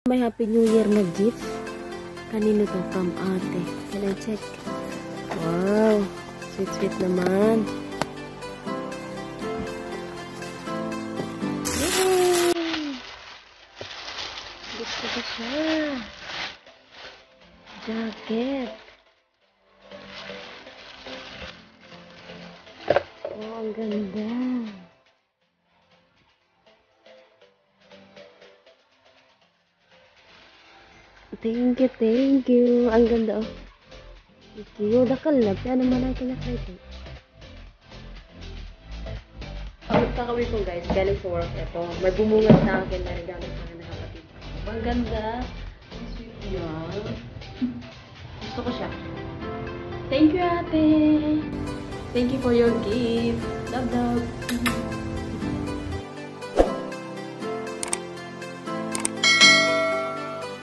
May Happy New Year na gift. Kanino to? From ate. Can I check? Wow. Sweet, sweet naman. Yay! Gusto ko siya. Jacket. Oh, ang ganda. Thank you, thank you. Ang ganda, oh. Thank you. Dakalab. Kaya naman ay kinakita. Ang kakawin ko, guys, galing sa work. Ito, may bumungan sa akin na regalo sa akin na kapatid. Ang ganda. Ang sweet niya. Gusto ko siya. Thank you, ate. Thank you for your gift. Love, love.